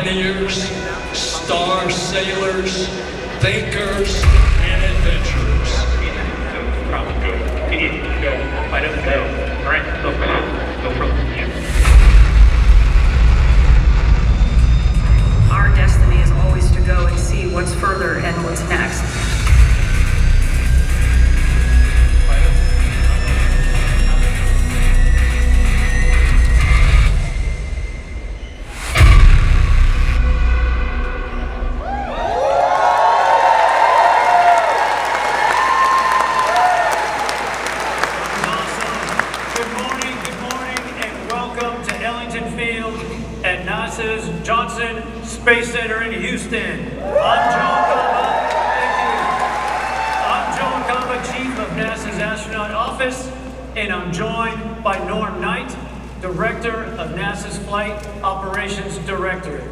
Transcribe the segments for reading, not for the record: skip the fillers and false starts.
pioneers, star sailors, thinkers, and adventurers. Probably good. Can you go? I don't know. All right, no problem. Our destiny is always to go and see what's further and what's next. Space Center in Houston. I'm John Cava, Chief of NASA's Astronaut Office, and I'm joined by Norm Knight, Director of NASA's Flight Operations Directorate.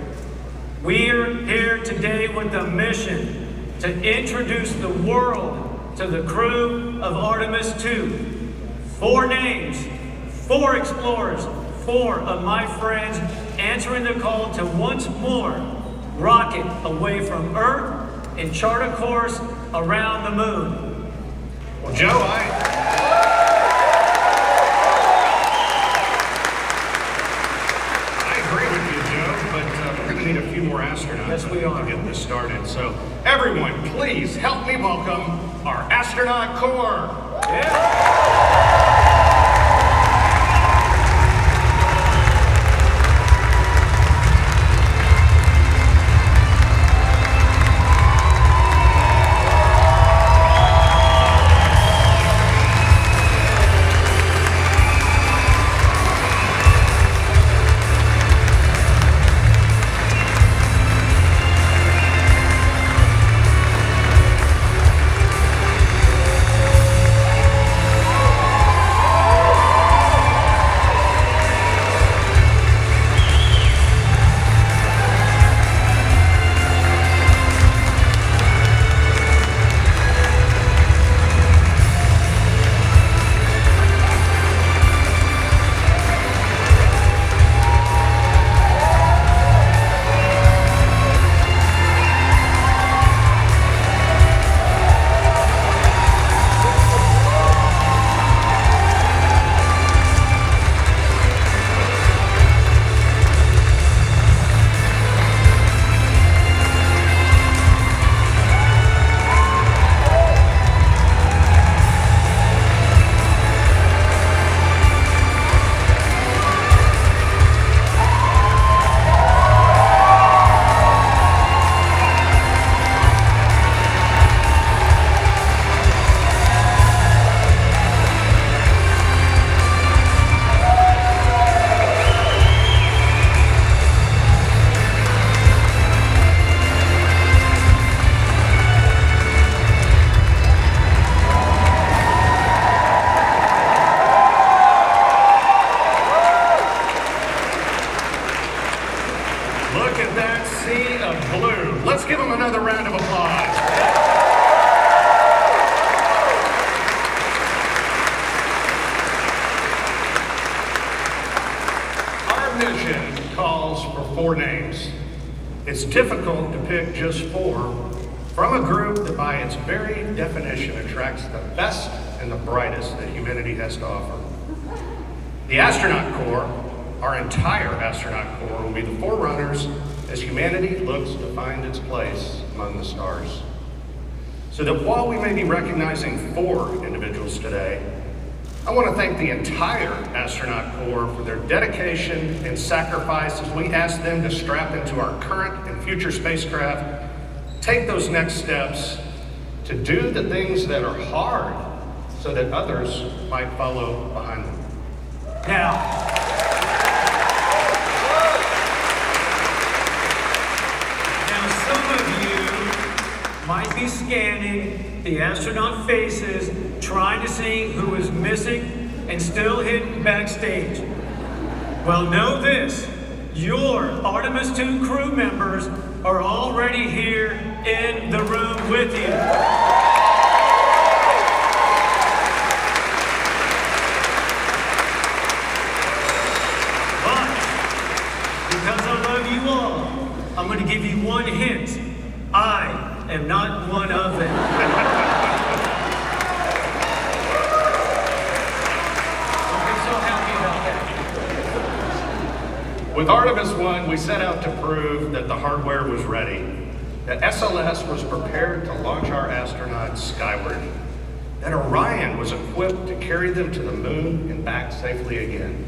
We're here today with a mission to introduce the world to the crew of Artemis II. 4 names, 4 explorers, 4 of my friends answering the call to once more rocket away from Earth and chart a course around the moon. Well, Joe, I agree with you, Joe, but we're going to need a few more astronauts yes, we are. to get this started. So, everyone, please help me welcome our astronaut corps. Yeah. Let's give them another round of applause. Our mission calls for 4 names. It's difficult to pick just 4 from a group that by its very definition attracts the best and the brightest that humanity has to offer. The Astronaut Corps, our entire Astronaut Corps, will be the forerunners as humanity looks to find its place among the stars. So that while we may be recognizing 4 individuals today, I want to thank the entire Astronaut Corps for their dedication and sacrifice as we ask them to strap into our current and future spacecraft, take those next steps to do the things that are hard so that others might follow behind them. Now, some of you might be scanning the astronaut faces, trying to see who is missing and still hidden backstage. Well, know this, your Artemis II crew members are already here in the room with you. But because I love you all, give you one hint. I am not one of them. I'm so happy about that. With Artemis I, we set out to prove that the hardware was ready, that SLS was prepared to launch our astronauts skyward, that Orion was equipped to carry them to the moon and back safely again.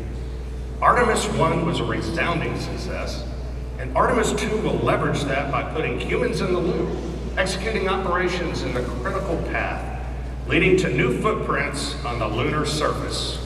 Artemis I was a resounding success, and Artemis II will leverage that by putting humans in the loop, executing operations in the critical path, leading to new footprints on the lunar surface.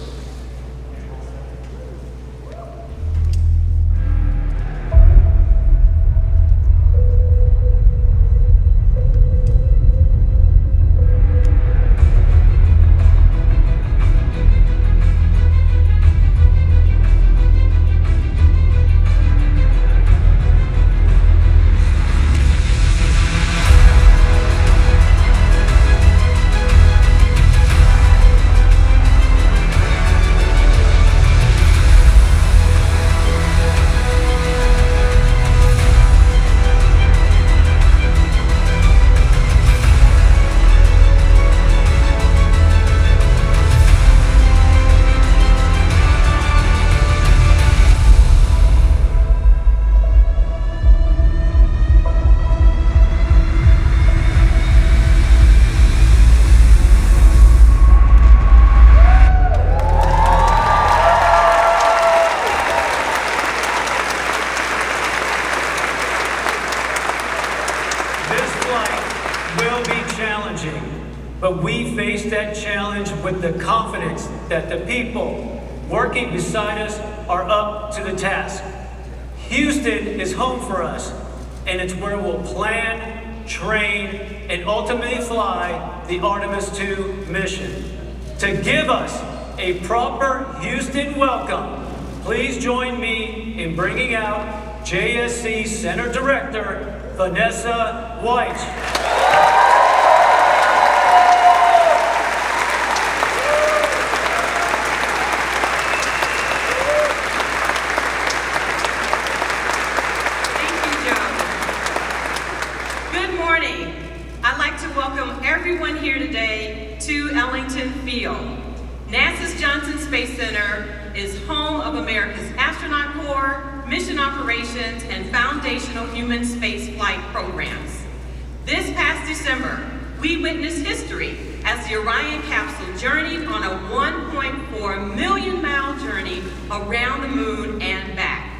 But we face that challenge with the confidence that the people working beside us are up to the task. Houston is home for us, and it's where we'll plan, train, and ultimately fly the Artemis II mission. To give us a proper Houston welcome, please join me in bringing out JSC Center Director, Vanessa White. Everyone here today to Ellington Field. NASA's Johnson Space Center is home of America's Astronaut Corps, mission operations, and foundational human spaceflight programs. This past December, we witnessed history as the Orion capsule journeyed on a 1.4 million mile journey around the moon and back.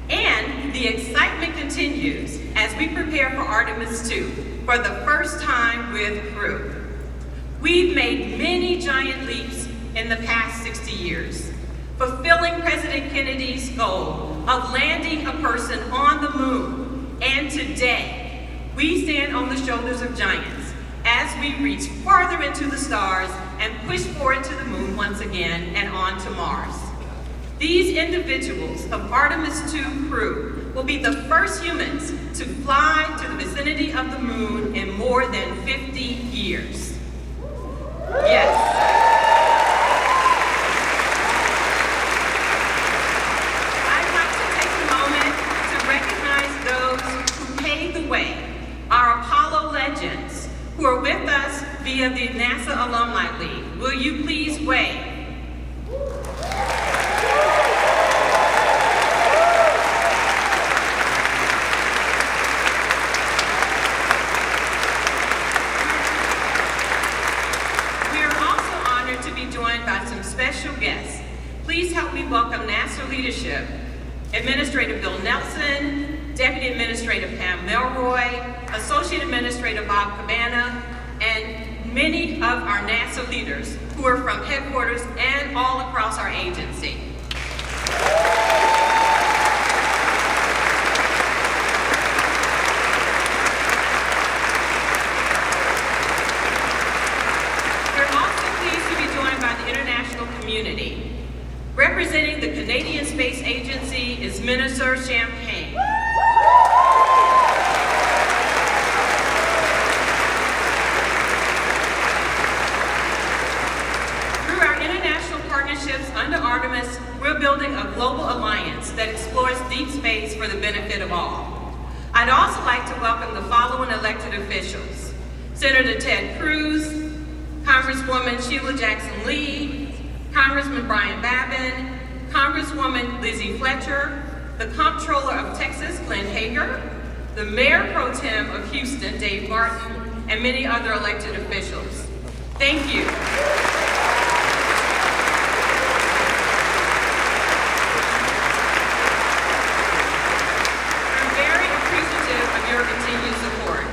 And the excitement continues as we prepare for Artemis II for the first time with crew. We've made many giant leaps in the past 60 years, fulfilling President Kennedy's goal of landing a person on the moon. And today, we stand on the shoulders of giants as we reach farther into the stars and push forward to the moon once again and on to Mars. These individuals of Artemis II crew will be the first humans to fly to the vicinity of the moon in more than 50 years. Yes. I'd like to take a moment to recognize those who paved the way, our Apollo legends, who are with us via the NASA Alumni League. Will you please wave? Special guests. Please help me welcome NASA leadership, Administrator Bill Nelson, Deputy Administrator Pam Melroy, Associate Administrator Bob Cabana, and many of our NASA leaders who are from headquarters and all across our agency. Community. Representing the Canadian Space Agency is Minister Champagne. Through our international partnerships under Artemis, we're building a global alliance that explores deep space for the benefit of all. I'd also like to welcome the following elected officials: Senator Ted Cruz, Congresswoman Sheila Jackson-Lee, Congressman Brian Babin, Congresswoman Lizzie Fletcher, the Comptroller of Texas, Glenn Hager, the Mayor Pro Tem of Houston, Dave Martin, and many other elected officials. Thank you. We're very appreciative of your continued support.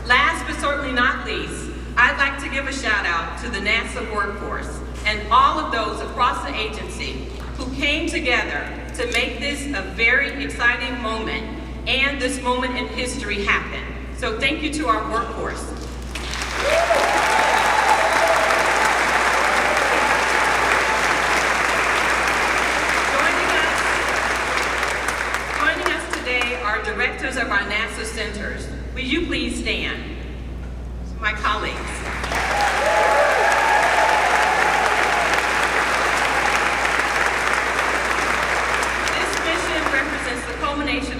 Last but certainly not least, I'd like to give a shout out to the NASA workforce and all of those across the agency who came together to make this a very exciting moment and this moment in history happen. So thank you to our workforce. Joining us today are directors of our NASA centers. Will you please stand? My colleagues.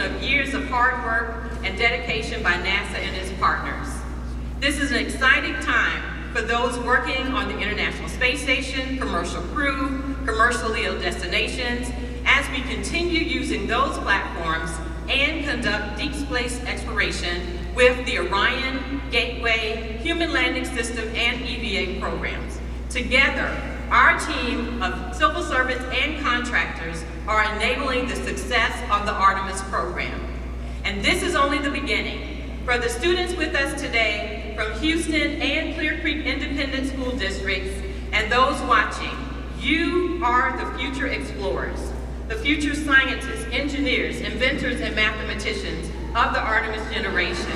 Of years of hard work and dedication by NASA and its partners. This is an exciting time for those working on the International Space Station, commercial crew, commercial LEO destinations, as we continue using those platforms and conduct deep space exploration with the Orion, Gateway, Human Landing System, and EVA programs. Together, our team of civil servants and contractors are enabling the success of the Artemis program. And this is only the beginning. For the students with us today from Houston and Clear Creek Independent School Districts and those watching, you are the future explorers, the future scientists, engineers, inventors, and mathematicians of the Artemis generation.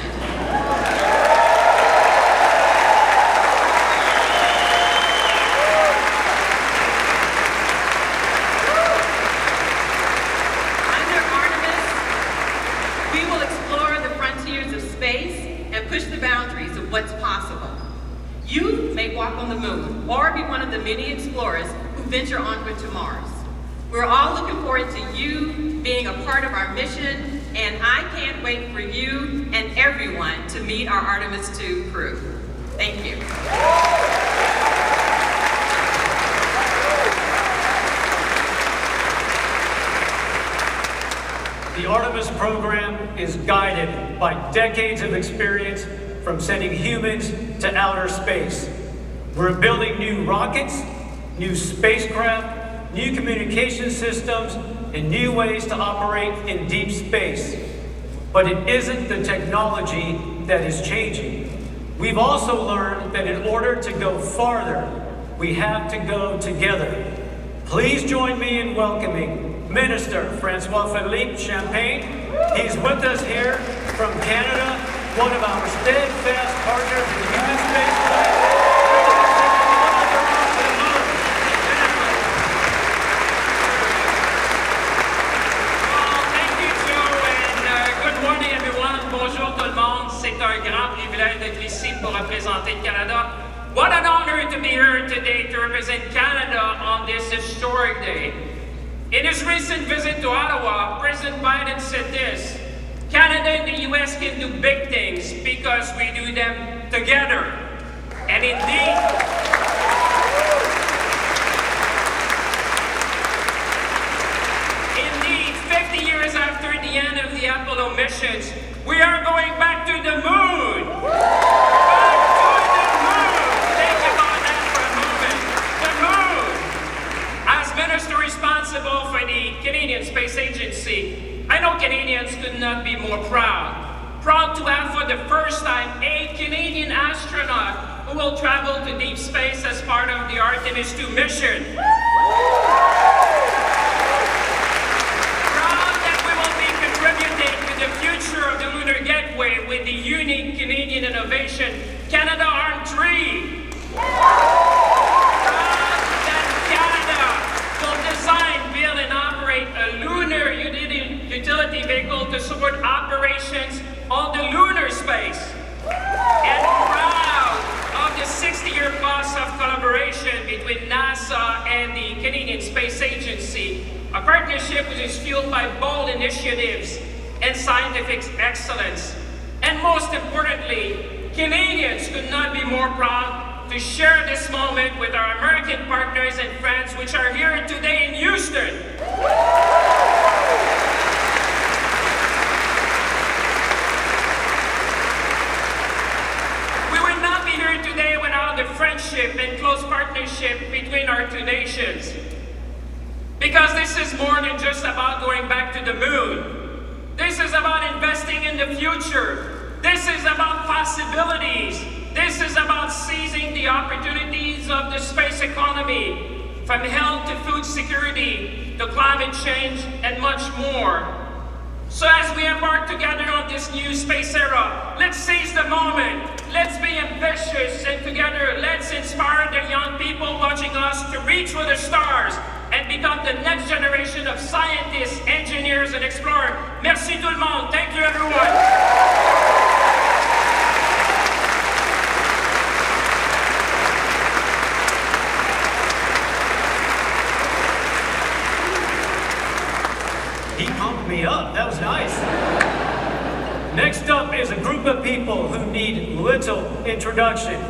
Push the boundaries of what's possible. You may walk on the moon or be one of the many explorers who venture onward to Mars. We're all looking forward to you being a part of our mission, and I can't wait for you and everyone to meet our Artemis II crew. Thank you. The Artemis program is guided by decades of experience from sending humans to outer space. We're building new rockets, new spacecraft, new communication systems, and new ways to operate in deep space. But it isn't the technology that is changing. We've also learned that in order to go farther, we have to go together. Please join me in welcoming Minister Francois-Philippe Champagne. He's with us here from Canada, one of our steadfast partners in human spaceflight. Thank you, Joe, and good morning, everyone. Bonjour tout le monde. C'est un grand privilège d'être ici pour représenter le Canada. What an honor to be here today to represent Canada on this historic day. In his recent visit to Ottawa, President Biden said this: Canada and the US can do big things because we do them together. And indeed, 50 years after the end of the Apollo missions, we are going back to the moon. Back to the moon. Think about that for a moment. The moon. As minister responsible for the Canadian Space Agency, I know Canadians could not be more proud. Proud to have for the first time a Canadian astronaut who will travel to deep space as part of the Artemis II mission. Proud that we will be contributing to the future of the Lunar Gateway with the unique Canadian innovation, Canadarm3. Proud that Canada will design, build, and operate a lunar utility vehicle to support operations on the lunar space. And proud of the 60-year plus of collaboration between NASA and the Canadian Space Agency, a partnership which is fueled by bold initiatives and scientific excellence. And most importantly, Canadians could not be more proud to share this moment with our American partners and friends which are here today in Houston. We would not be here today without the friendship and close partnership between our two nations. Because this is more than just about going back to the moon. This is about investing in the future. This is about possibilities. This is about seizing the opportunities of the space economy, from health to food security, to climate change, and much more. So as we embark together on this new space era, let's seize the moment. Let's be ambitious, and together let's inspire the young people watching us to reach for the stars and become the next generation of scientists, engineers, and explorers. Merci tout le monde. Thank you, everyone. He pumped me up. That was nice. Next up is a group of people who need little introduction.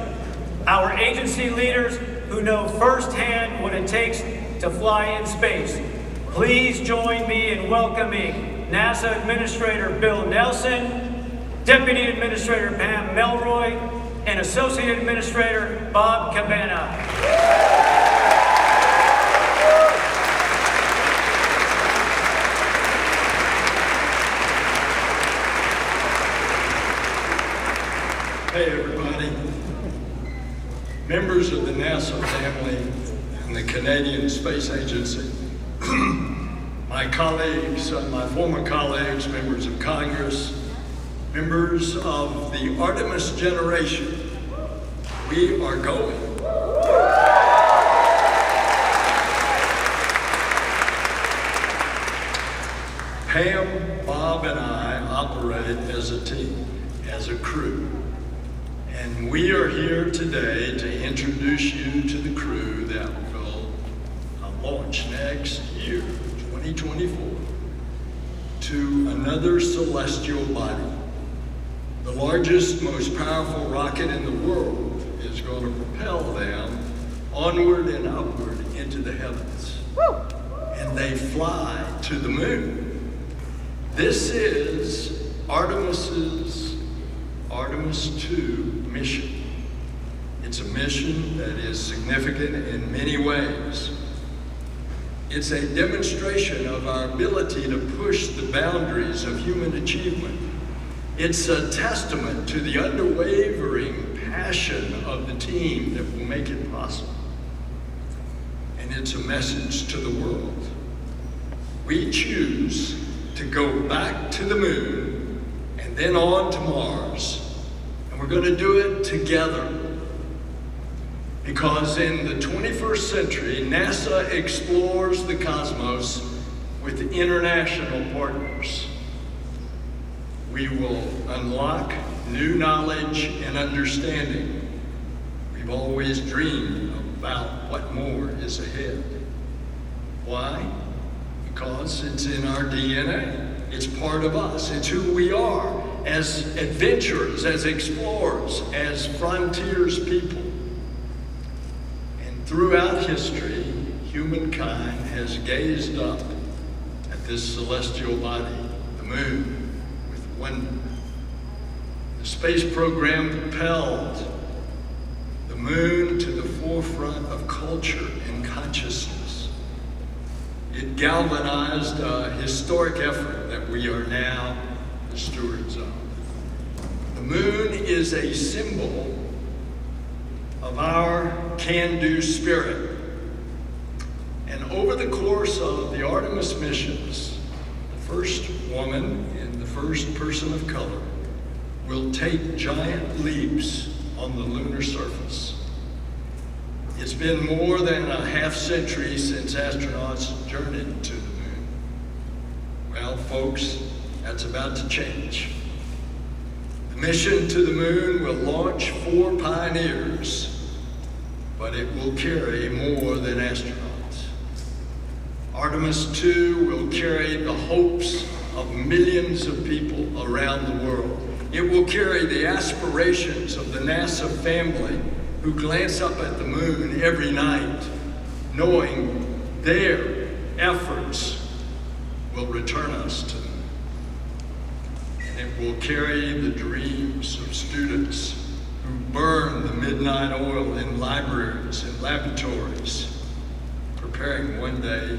Our agency leaders who know firsthand what it takes to fly in space. Please join me in welcoming NASA Administrator Bill Nelson, Deputy Administrator Pam Melroy, and Associate Administrator Bob Cabana. Hey everybody, members of the NASA family and the Canadian Space Agency, my colleagues, my former colleagues, members of Congress, members of the Artemis generation, we are going. Pam, Bob, and I operate as a team, as a crew. And we are here today to introduce you to the crew that will launch next year, 2024, to another celestial body. The largest, most powerful rocket in the world is going to propel them onward and upward into the heavens. Woo! And they fly to the moon. This is Artemis II mission. It's a mission that is significant in many ways. It's a demonstration of our ability to push the boundaries of human achievement. It's a testament to the unwavering passion of the team that will make it possible. And it's a message to the world. We choose to go back to the moon and then on to Mars. And we're going to do it together. Because in the 21st century, NASA explores the cosmos with international partners. We will unlock new knowledge and understanding. We've always dreamed about what more is ahead. Why? Because it's in our DNA. It's part of us. It's who we are as adventurers, as explorers, as frontiers people. And throughout history, humankind has gazed up at this celestial body, the moon, with wonder. The space program propelled the moon to the forefront of culture and consciousness. It galvanized a historic effort that we are now the stewards of. The moon is a symbol of our can-do spirit. And over the course of the Artemis missions, the first woman and the first person of color will take giant leaps on the lunar surface. It's been more than a half century since astronauts journeyed to the moon. Well, folks, that's about to change. The mission to the moon will launch 4 pioneers, but it will carry more than astronauts. Artemis II will carry the hopes of millions of people around the world. It will carry the aspirations of the NASA family who glance up at the moon every night, knowing their efforts will return us to the moon. And it will carry the dreams of students who burn the midnight oil in libraries and laboratories, preparing one day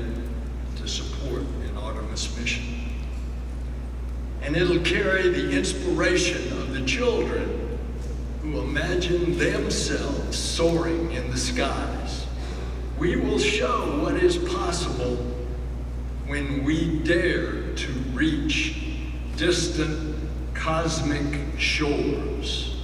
to support an Artemis mission. And it'll carry the inspiration of the children who imagine themselves soaring in the skies. We will show what is possible when we dare to reach distant cosmic shores.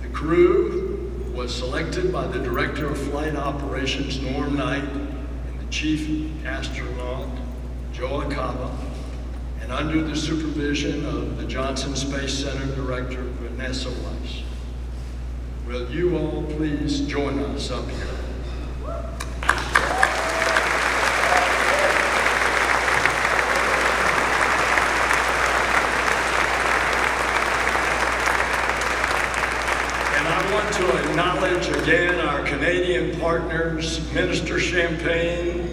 The crew was selected by the Director of Flight Operations, Norm Knight, and the Chief Astronaut, Joe Acaba, and under the supervision of the Johnson Space Center Director, Vanessa Weiss. Will you all please join us up here? And I want to acknowledge again our Canadian partners, Minister Champagne,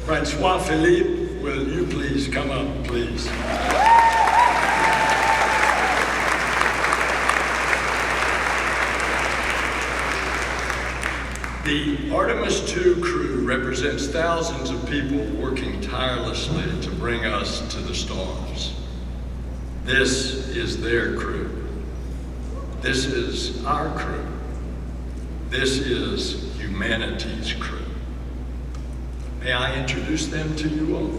Francois Philippe. Will you please come up, please? The Artemis II crew represents thousands of people working tirelessly to bring us to the stars. This is their crew. This is our crew. This is humanity's crew. May I introduce them to you all?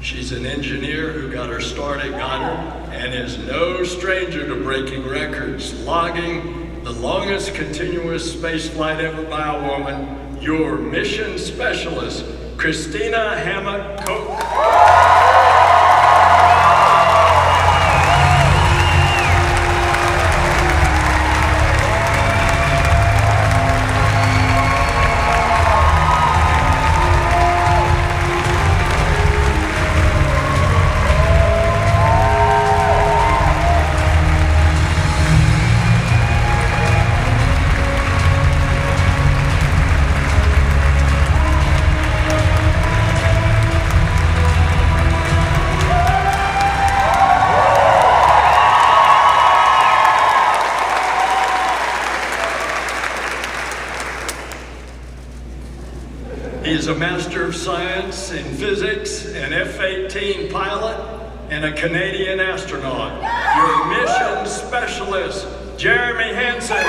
She's an engineer who got her start at Goddard and is no stranger to breaking records, logging the longest continuous space flight ever by a woman, your mission specialist, Christina Hammock-Coke. He's a Master of Science in Physics, an F-18 pilot, and a Canadian astronaut. Your mission specialist, Jeremy Hansen.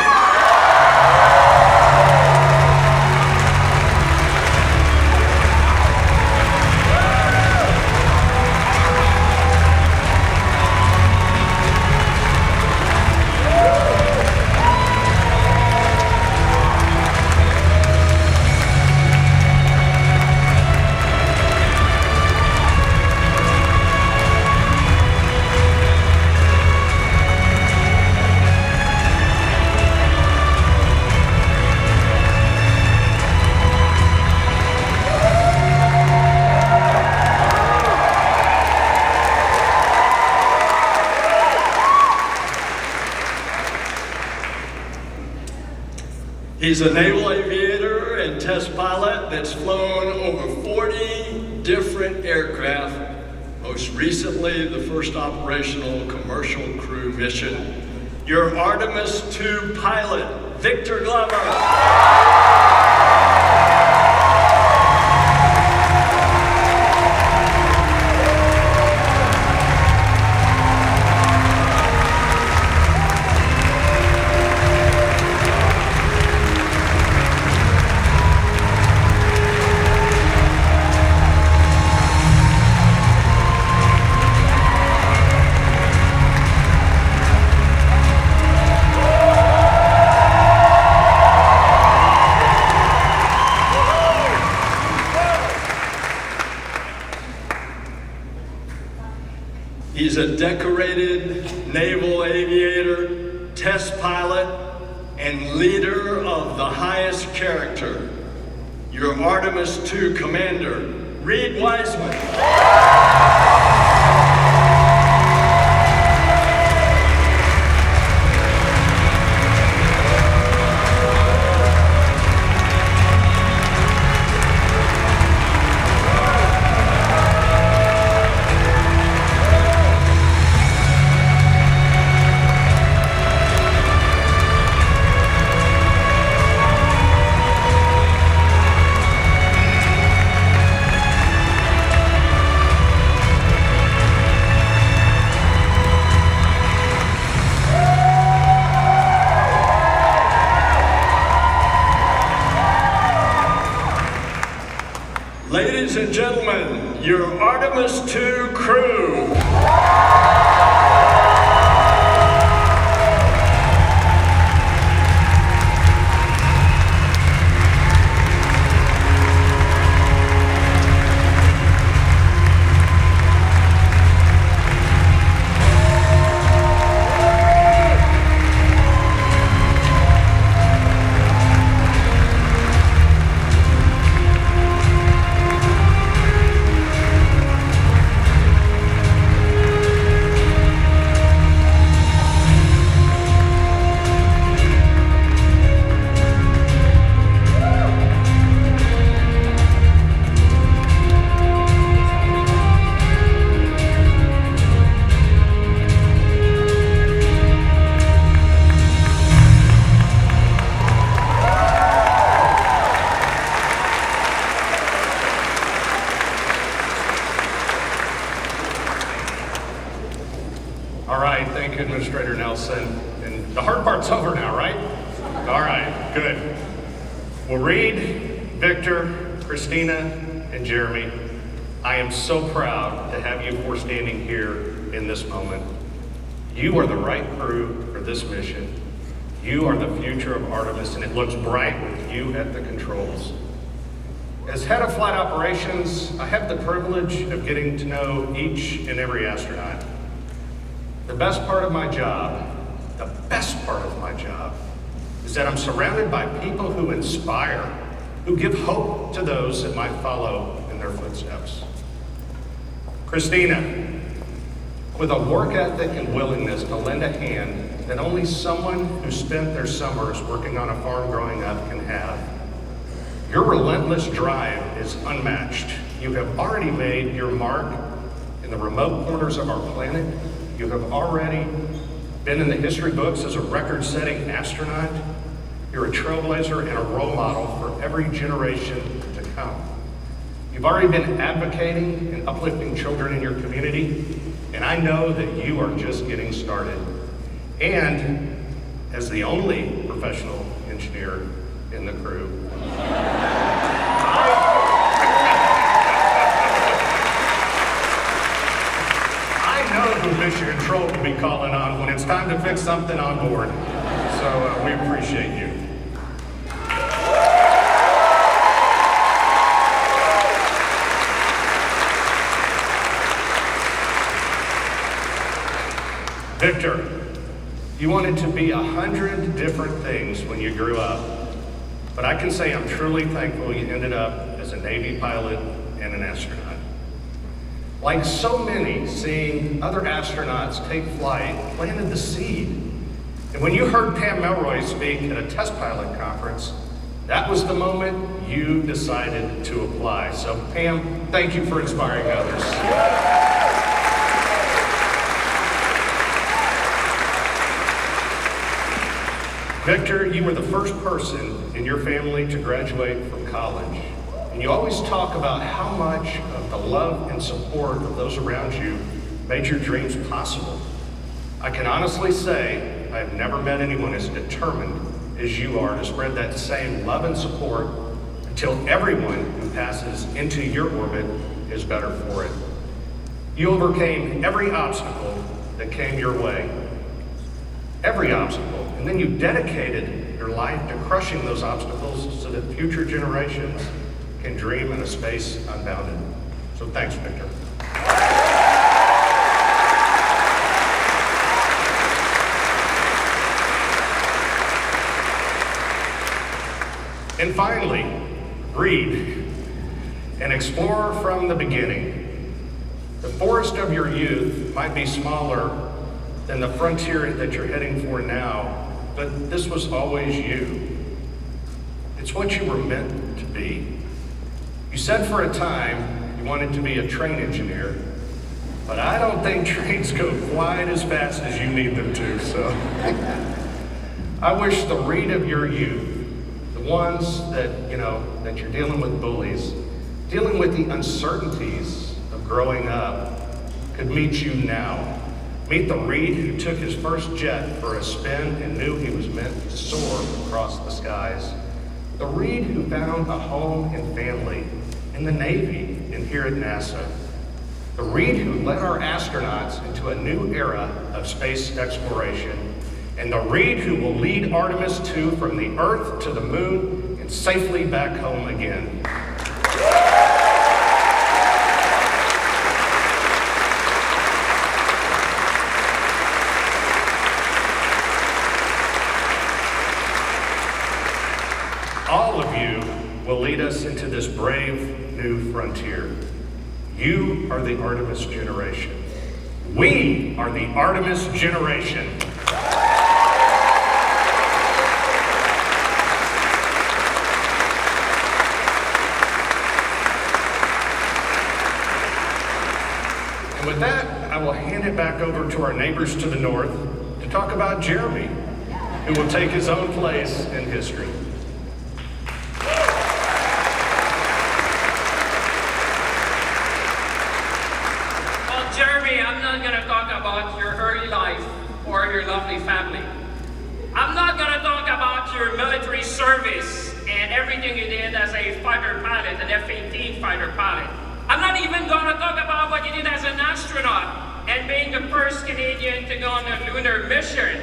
He's a naval aviator and test pilot that's flown over 40 different aircraft, most recently the first operational commercial crew mission. Your Artemis II pilot, Victor Glover. He's a decorated naval aviator, test pilot, and leader of the highest character. Your Artemis II commander, Reed Wiseman. Ladies and gentlemen, your Artemis II crew. All right, thank you, Administrator Nelson. And the hard part's over now, right? All right, good. Well, Reed, Victor, Christina, and Jeremy, I am so proud to have you four standing here in this moment. You are the right crew for this mission. You are the future of Artemis, and it looks bright with you at the controls. As head of flight operations, I have the privilege of getting to know each and every astronaut. The best part of my job is that I'm surrounded by people who inspire, who give hope to those that might follow in their footsteps. Christina, with a work ethic and willingness to lend a hand that only someone who spent their summers working on a farm growing up can have. Your relentless drive is unmatched. You have already made your mark in the remote corners of our planet. You have already been in the history books as a record-setting astronaut. You're a trailblazer and a role model for every generation to come. You've already been advocating and uplifting children in your community, and I know that you are just getting started. And as the only professional engineer in the crew, Mission Control will be calling on when it's time to fix something on board. So we appreciate you. Victor, you wanted to be 100 different things when you grew up, but I can say I'm truly thankful you ended up as a Navy pilot and an astronaut. Like so many, seeing other astronauts take flight planted the seed. And when you heard Pam Melroy speak at a test pilot conference, that was the moment you decided to apply. So Pam, thank you for inspiring others. Victor, you were the first person in your family to graduate from college. And you always talk about how much of the love and support of those around you made your dreams possible. I can honestly say I have never met anyone as determined as you are to spread that same love and support until everyone who passes into your orbit is better for it. You overcame every obstacle that came your way. Every obstacle. And then you dedicated your life to crushing those obstacles so that future generations can dream in a space unbounded. So thanks, Victor. And finally, read and explore from the beginning. The forest of your youth might be smaller than the frontier that you're heading for now, but this was always you. It's what you were meant to be. You said for a time you wanted to be a train engineer, but I don't think trains go quite as fast as you need them to, so. I wish the Reed of your youth, the ones that, that you're dealing with bullies, dealing with the uncertainties of growing up, could meet you now. Meet the Reed who took his first jet for a spin and knew he was meant to soar across the skies. The Reed who found a home and family in the Navy and here at NASA. The Reed who led our astronauts into a new era of space exploration. And the Reed who will lead Artemis II from the Earth to the Moon and safely back home again. All of you will lead us into this brave new frontier. You are the Artemis generation. We are the Artemis generation. And with that, I will hand it back over to our neighbors to the north to talk about Jeremy, who will take his own place in history. Jeremy, I'm not going to talk about your early life or your lovely family. I'm not going to talk about your military service and everything you did as a fighter pilot, an F-18 fighter pilot. I'm not even going to talk about what you did as an astronaut and being the first Canadian to go on a lunar mission.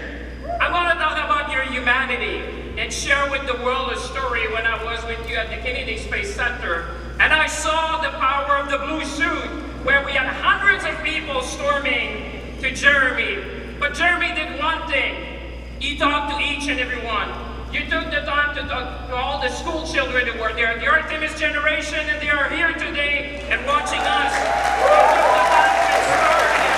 I'm going to talk about your humanity and share with the world a story when I was with you at the Kennedy Space Center and I saw the power of the blue suit, where we had hundreds of people storming to Jeremy. But Jeremy did one thing. He talked to each and every one. You took the time to talk to all the school children who were there, the Artemis generation, and they are here today and watching us. You took the time to inspire them.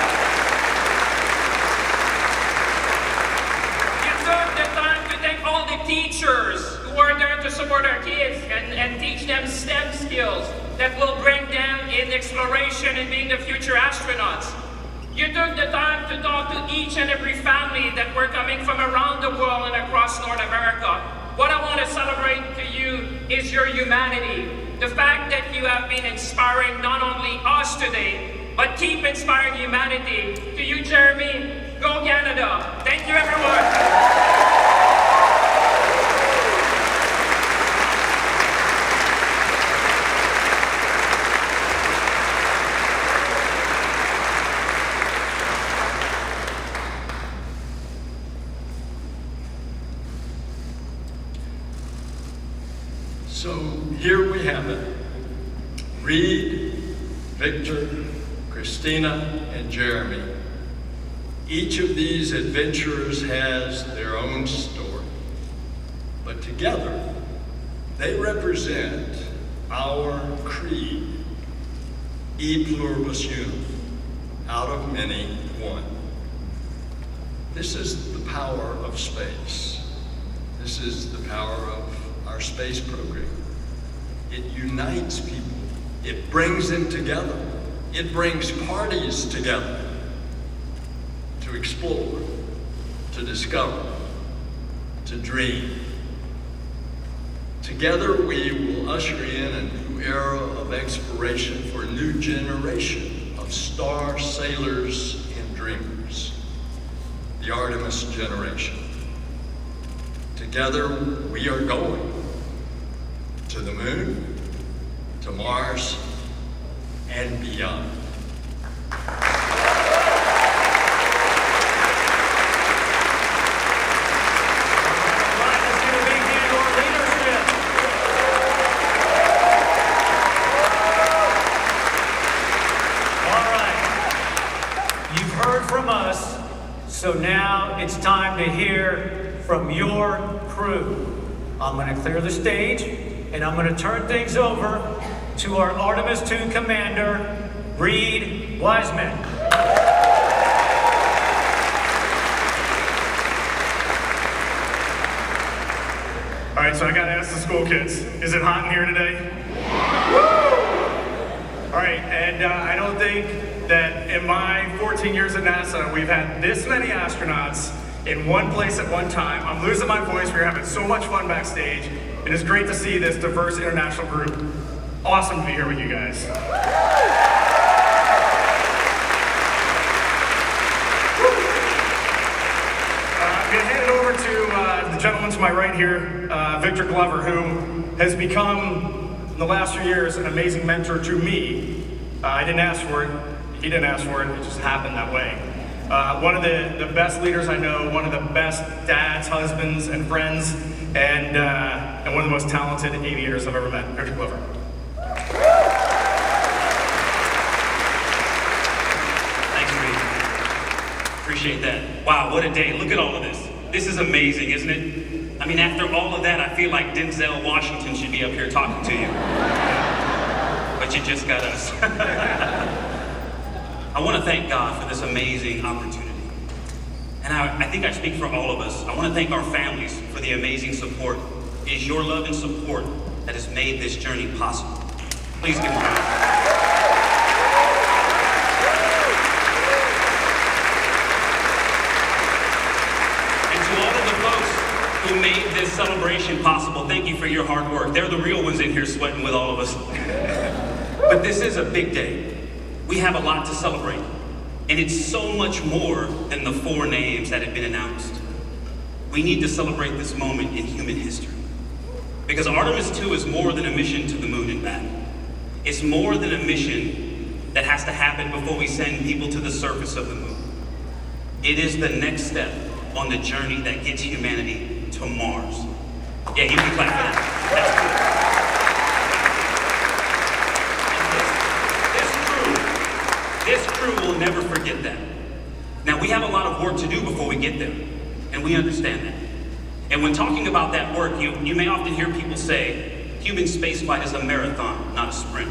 You took the time to thank all the teachers who are there to support our kids and teach them STEM skills that will bring them in exploration and being the future astronauts. You took the time to talk to each and every family that were coming from around the world and across North America. What I want to celebrate to you is your humanity. The fact that you have been inspiring not only us today, but keep inspiring humanity. To you, Jeremy, go Canada. Thank you, everyone. So here we have it. Reed, Victor, Christina, and Jeremy. Each of these adventurers has their own story. But together, they represent our creed. E pluribus unum, out of many, one. This is the power of space. This is the power of our space program. It unites people. It brings them together. It brings parties together to explore, to discover, to dream. Together we will usher in a new era of exploration for a new generation of star sailors and dreamers, the Artemis generation. Together we are going to the moon, to Mars, and beyond. So now it's time to hear from your crew. I'm going to clear the stage, and I'm going to turn things over to our Artemis II commander, Reed Wiseman. All right, so I gotta ask the school kids, is it hot in here today? Woo! All right, and I don't think that in my 14 years at NASA, we've had this many astronauts in one place at one time. I'm losing my voice. We're having so much fun backstage. It is great to see this diverse international group. Awesome to be here with you guys. I'm gonna hand it over to the gentleman to my right here, Victor Glover, who has become, in the last few years, an amazing mentor to me. I didn't ask for it. He didn't ask for it. It just happened that way. One of the best leaders I know, one of the best dads, husbands, and friends, and one of the most talented aviators I've ever met, Victor Glover. Thanks, Reed. Appreciate that. Wow, what a day. Look at all of this. This is amazing, isn't it? I mean, after all of that, I feel like Denzel Washington should be up here talking to you. But you just got us. I want to thank God for this amazing opportunity. And I think I speak for all of us. I want to thank our families for the amazing support. It is your love and support that has made this journey possible. Please give them a round. And to all of the folks who made this celebration possible, thank you for your hard work. They're the real ones in here sweating with all of us. But this is a big day. We have a lot to celebrate. And it's so much more than the 4 names that have been announced. We need to celebrate this moment in human history. Because Artemis II is more than a mission to the moon and back. It's more than a mission that has to happen before we send people to the surface of the moon. It is the next step on the journey that gets humanity to Mars. Yeah, you can clap for that. That's cool. This crew will never forget that. Now, we have a lot of work to do before we get there, and we understand that. And when talking about that work, you may often hear people say, human spaceflight is a marathon, not a sprint.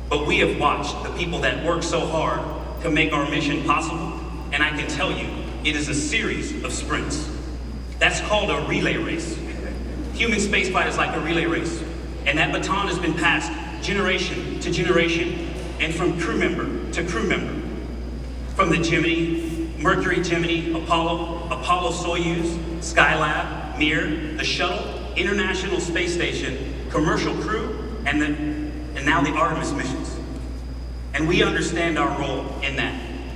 But we have watched the people that work so hard to make our mission possible, and I can tell you, it is a series of sprints. That's called a relay race. Human spaceflight is like a relay race, and that baton has been passed generation to generation, and from crew member to crew member. From the Gemini, Mercury, Gemini, Apollo Soyuz, Skylab, Mir, the Shuttle, International Space Station, commercial crew, and now the Artemis missions. And we understand our role in that.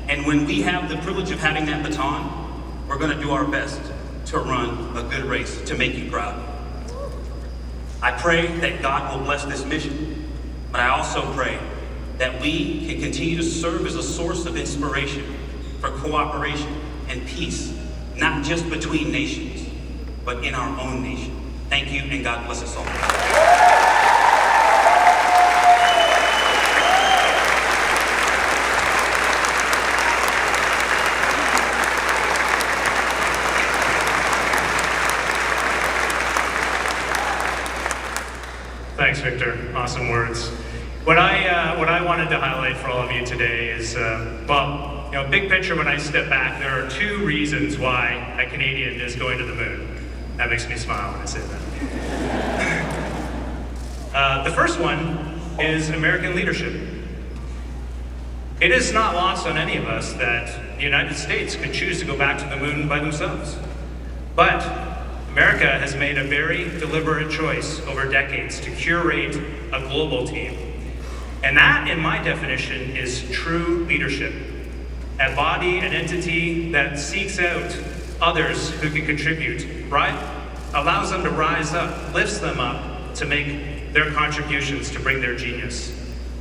And when we have the privilege of having that baton, we're gonna do our best to run a good race to make you proud. I pray that God will bless this mission, but I also pray that we can continue to serve as a source of inspiration for cooperation and peace, not just between nations, but in our own nation. Thank you, and God bless us all. Thanks, Victor. Awesome words. What I wanted to highlight for all of you today is, big picture, when I step back, there are 2 reasons why a Canadian is going to the moon. That makes me smile when I say that. The first one is American leadership. It is not lost on any of us that the United States could choose to go back to the moon by themselves. But America has made a very deliberate choice over decades to curate a global team. And that, in my definition, is true leadership. A body, an entity that seeks out others who can contribute, right? Allows them to rise up, lifts them up to make their contributions to bring their genius.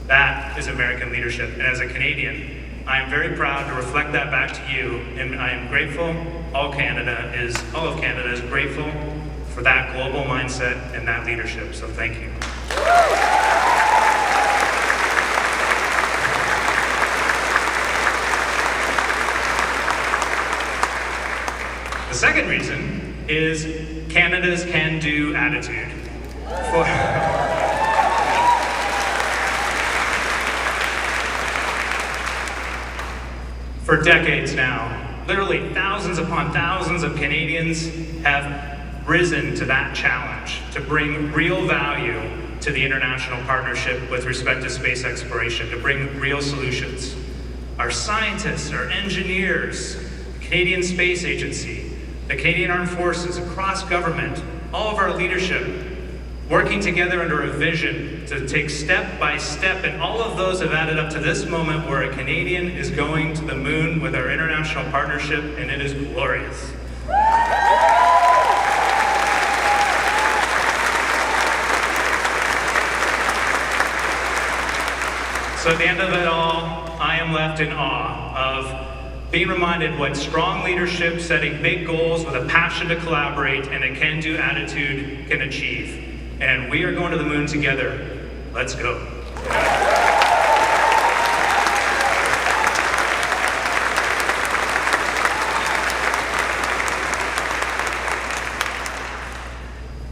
That is American leadership. And as a Canadian, I am very proud to reflect that back to you. And I am grateful, all of Canada is grateful for that global mindset and that leadership. So thank you. The second reason is Canada's can-do attitude. For decades now, literally thousands upon thousands of Canadians have risen to that challenge to bring real value to the international partnership with respect to space exploration, to bring real solutions. Our scientists, our engineers, the Canadian Space Agency, the Canadian Armed Forces, across government, all of our leadership, working together under a vision to take step by step, and all of those have added up to this moment where a Canadian is going to the moon with our international partnership, and it is glorious. So at the end of it all, I am left in awe of being reminded what strong leadership, setting big goals with a passion to collaborate and a can-do attitude can achieve. And we are going to the moon together. Let's go.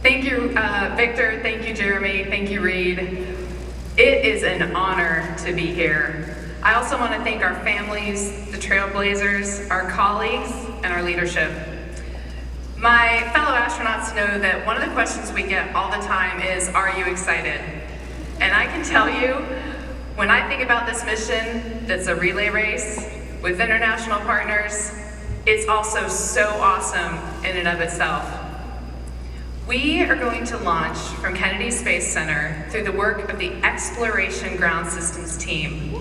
Thank you, Victor. Thank you, Jeremy. Thank you, Reed. It is an honor to be here. I also want to thank our families, the Trailblazers, our colleagues, and our leadership. My fellow astronauts know that one of the questions we get all the time is, are you excited? And I can tell you, when I think about this mission that's a relay race with international partners, it's also so awesome in and of itself. We are going to launch from Kennedy Space Center through the work of the Exploration Ground Systems team.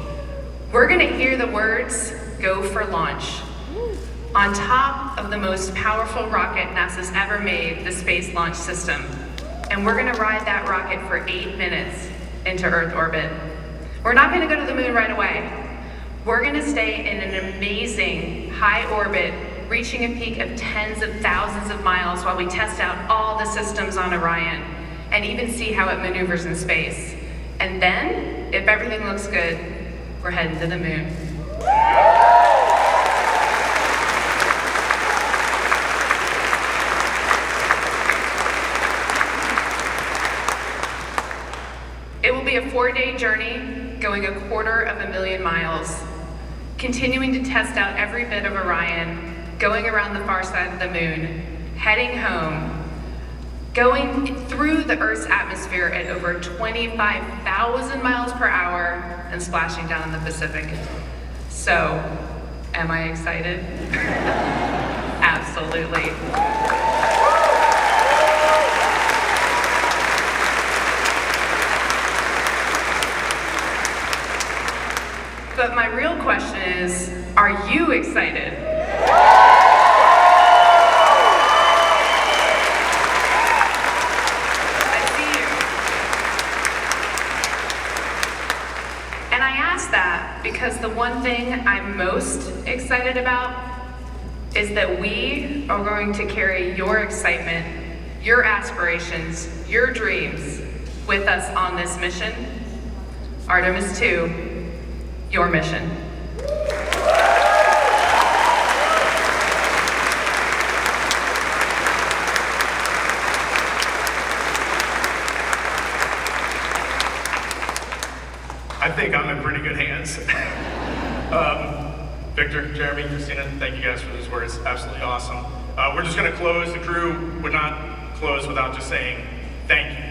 We're going to hear the words, "Go for launch," on top of the most powerful rocket NASA's ever made, the Space Launch System. And we're going to ride that rocket for 8 minutes into Earth orbit. We're not going to go to the moon right away. We're going to stay in an amazing high orbit, reaching a peak of tens of thousands of miles while we test out all the systems on Orion and even see how it maneuvers in space. And then, if everything looks good, we're heading to the moon. It will be a 4-day journey, going 250,000 miles, continuing to test out every bit of Orion, going around the far side of the moon, heading home, going through the Earth's atmosphere at over 25,000 miles per hour, and splashing down in the Pacific. So, am I excited? Absolutely. But my real question is, are you excited? I see you. And I ask that because the one thing I'm most excited about is that we are going to carry your excitement, your aspirations, your dreams with us on this mission. Artemis II, your mission. I think I'm in pretty good hands. Victor, Jeremy, Christina, thank you guys for those words. Absolutely awesome. We're just going to close. The crew would not close without just saying thank you.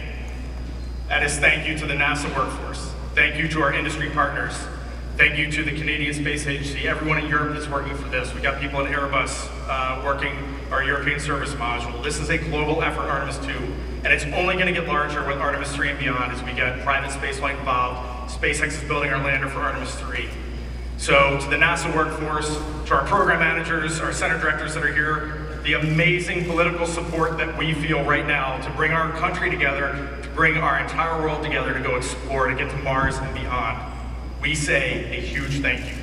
That is thank you to the NASA workforce. Thank you to our industry partners. Thank you to the Canadian Space Agency, everyone in Europe that's working for this. We got people in Airbus working our European service module. This is a global effort, Artemis II, and it's only going to get larger with Artemis III and beyond as we get private spaceflight involved. SpaceX is building our lander for Artemis III. So to the NASA workforce, to our program managers, our center directors that are here, the amazing political support that we feel right now to bring our country together, to bring our entire world together to go explore, to get to Mars and beyond. We say a huge thank you.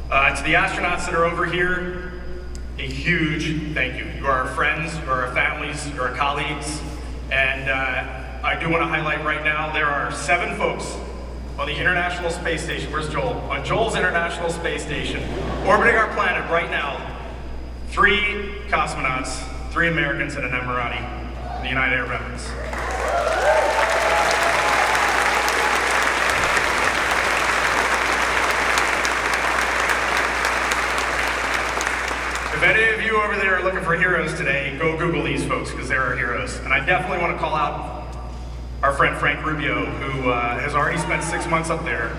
To the astronauts that are over here, a huge thank you. You are our friends, you are our families, you are our colleagues, and I do want to highlight right now, there are 7 folks on the International Space Station. Where's Joel? On Joel's International Space Station, orbiting our planet right now. 3 cosmonauts 3 Americans and an Emirati in the United Arab Emirates. If any of you over there are looking for heroes today, go Google these folks, because they're our heroes. And I definitely want to call out our friend Frank Rubio, who has already spent 6 months up there.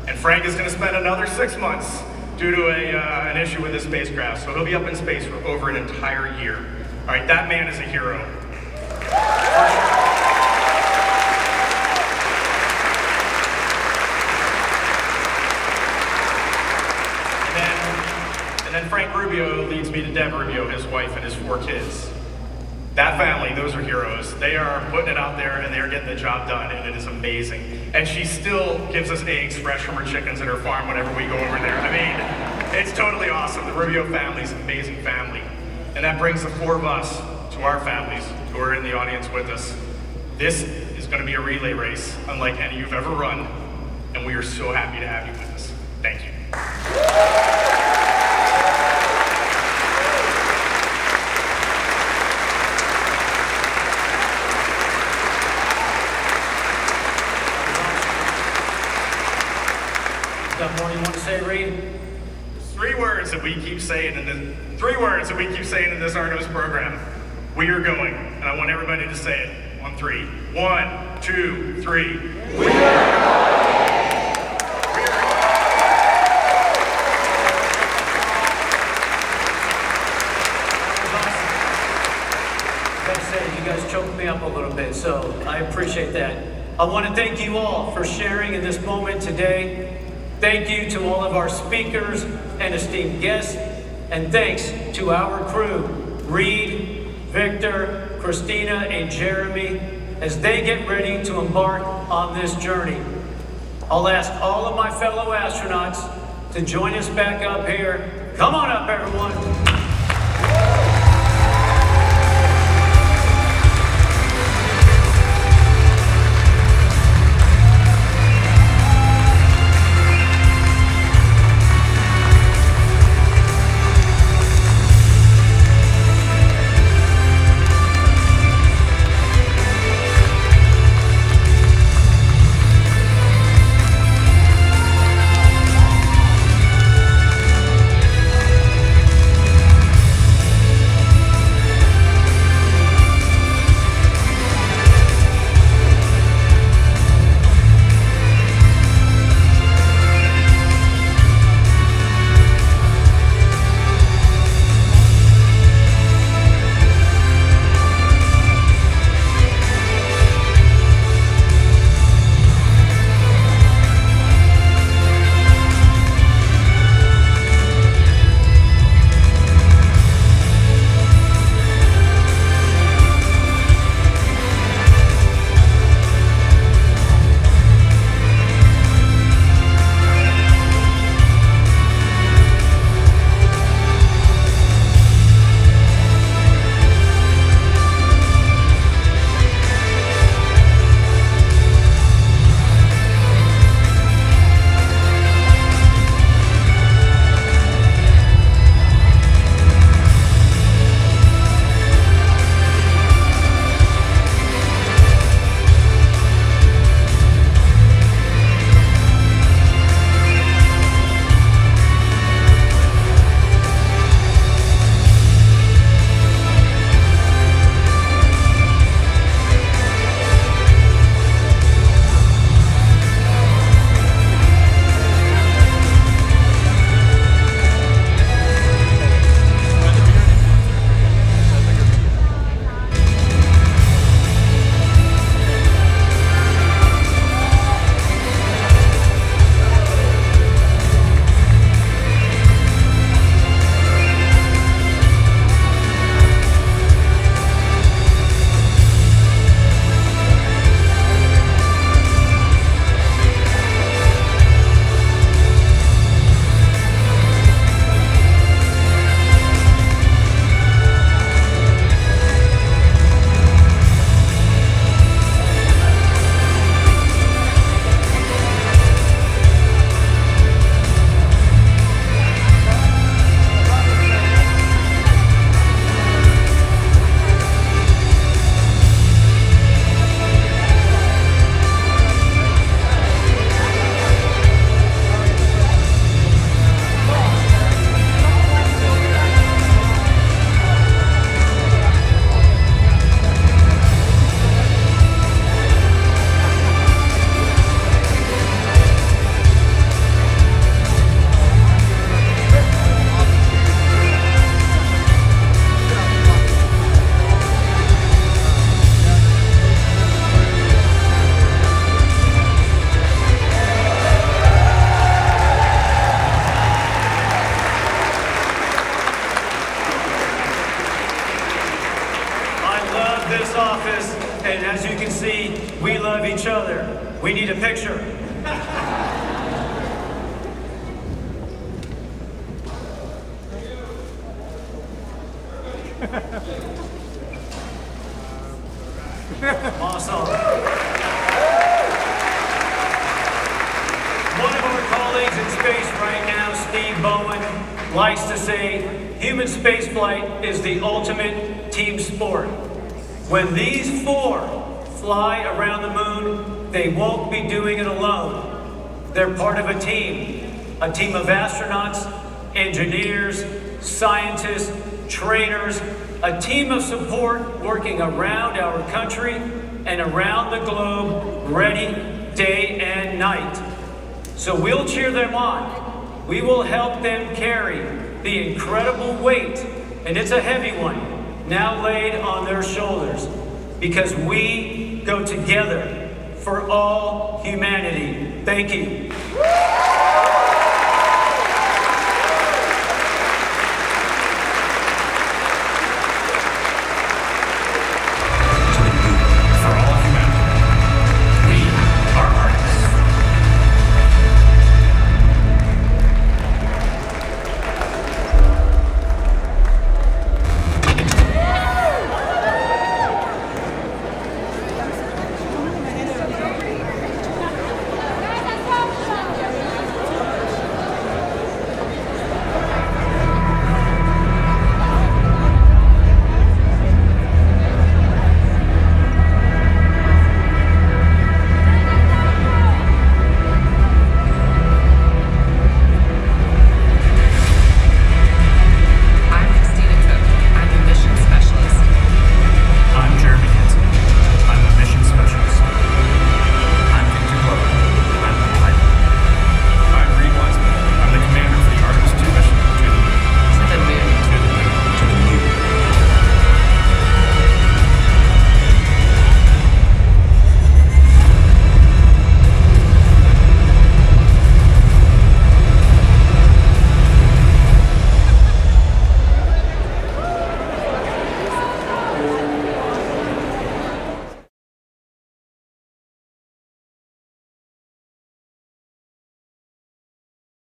And Frank is going to spend another 6 months due to an issue with his spacecraft. So he'll be up in space for over an entire year. All right, that man is a hero. And then Frank Rubio leads me to Deb Rubio, his wife, and his 4 kids. That family, those are heroes. They are putting it out there and they're getting the job done, and it is amazing. And she still gives us eggs fresh from her chickens at her farm whenever we go over there. I mean, it's totally awesome. The Rubio family is an amazing family. And that brings the 4 of us to our families who are in the audience with us. This is going to be a relay race unlike any you've ever run, and we are so happy to have you with us. Thank you. Got more you want to say, Reed? 3 words that we keep saying in this Artemis program. We are going, and I want everybody to say it on 3. 1, 2, 3. We are You guys choked me up a little bit, so I appreciate that. I want to thank you all for sharing in this moment today. Thank you to all of our speakers and esteemed guests, and thanks to our crew, Reed, Victor, Christina, and Jeremy, as they get ready to embark on this journey. I'll ask all of my fellow astronauts to join us back up here. Come on up, everyone. And as you can see, we love each other. We need a picture. Awesome. One of our colleagues in space right now, Steve Bowen, likes to say, human spaceflight is the ultimate team sport. When these four fly around the moon, they won't be doing it alone. They're part of a team of astronauts, engineers, scientists, trainers, a team of support working around our country and around the globe, ready day and night. So we'll cheer them on. We will help them carry the incredible weight, and it's a heavy one, now laid on their shoulders, because we go together for all humanity. Thank you.